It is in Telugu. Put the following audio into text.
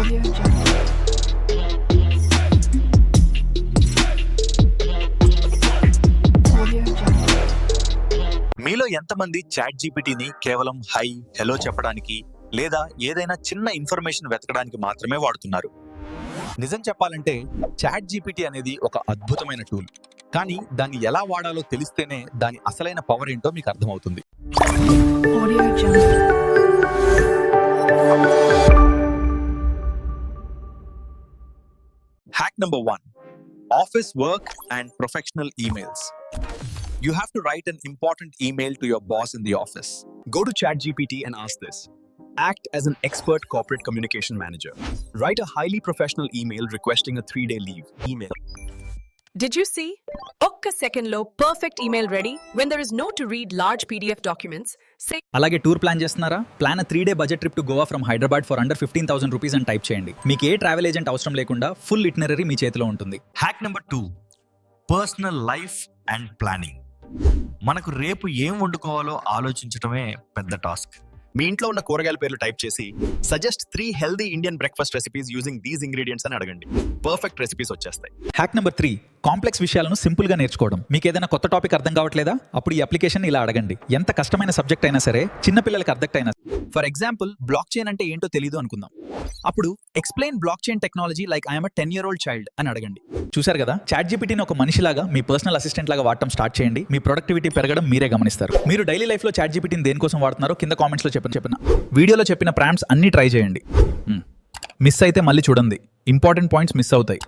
Audio Jungle. Audio Jungle. మీలో ఎంతమంది చాట్ జీపీటీని కేవలం హై హలో చెప్పడానికి లేదా ఏదైనా చిన్న ఇన్ఫర్మేషన్ వెతకడానికి మాత్రమే వాడుతున్నారు? నిజం చెప్పాలంటే చాట్ జీపీటీ అనేది ఒక అద్భుతమైన టూల్. కానీ దాన్ని ఎలా వాడాలో తెలిస్తేనే దాని అసలైన పవర్ ఏంటో మీకు అర్థమవుతుంది. Audio Jungle. Hack number 1: office work and professional emails. You have to write an important email to your boss in the office. Go to ChatGPT and ask this. Act as an expert corporate communication manager. Write a highly professional email requesting a 3-day leave. Email. Did you see? ఒక్క సెకండ్లో perfect email ready when there is no to read large PDF documents. Say అలాగే టూర్ ప్లాన్ చేస్తున్నారా? Plan 3-day budget trip to Goa from Hyderabad for under 15,000 rupees అని టైప్ చేయండి. మీకు ఏ ట్రావెల్ ఏజెంట్ అవసరం లేకుండా ఫుల్ ఇటినరీ మీ చేతిలో ఉంటుంది. Hack number 2: personal life and planning. మనకు రేపు ఏం వండుకోవాలో ఆలోచించడమే పెద్ద టాస్క్. మీ ఇంట్లో ఉన్న కూరగాయల పేర్లు టైప్ చేసి suggest 3 healthy Indian breakfast recipes using these ingredients అని అడగండి. పర్ఫెక్ట్ రెసిపీస్ వచ్చేస్తాయి. హ్యాక్ నెంబర్ 3: కాంప్లెక్స్ విషయాలను సింపుల్ గా నేర్చుకోవడం. మీకు ఏదైనా కొత్త టాపిక్ అర్థం కావట్లేదా? అప్పుడు ఈ అప్లికేషన్ ఇలా అడగండి. ఎంత కష్టమైన సబ్జెక్ట్ అయినా సరే, చిన్న పిల్లలకి అర్థం అయినా. ఫర్ ఎగ్జాంపుల్, బ్లాక్ చైన్ అంటే ఏంటో తెలియదు అనుకుందాం. అప్పుడు explain block chain technology like I'm 10-year-old child అని అడగండి. చూశారు కదా, చాట్ జీపీటీని ఒక మనిషిలాగా, మీ పర్సనల్ అసిస్టెంట్ లాగా వాడటం స్టార్ట్ చేయండి. మీ ప్రొడక్టివిటీ పెరగడం మీరే గమనిస్తారు. మీరు డైలీ లైఫ్ లో చాట్ జీపీటీని దేనికోసం వాడుతున్నారో కింద కామెంట్స్ లో చెప్పిన వీడియోలో చెప్పిన ప్రాంప్ట్స్ అన్ని ట్రై చేయండి. మిస్ అయితే మళ్ళీ చూడండి, ఇంపార్టెంట్ పాయింట్స్ మిస్ అవుతాయి.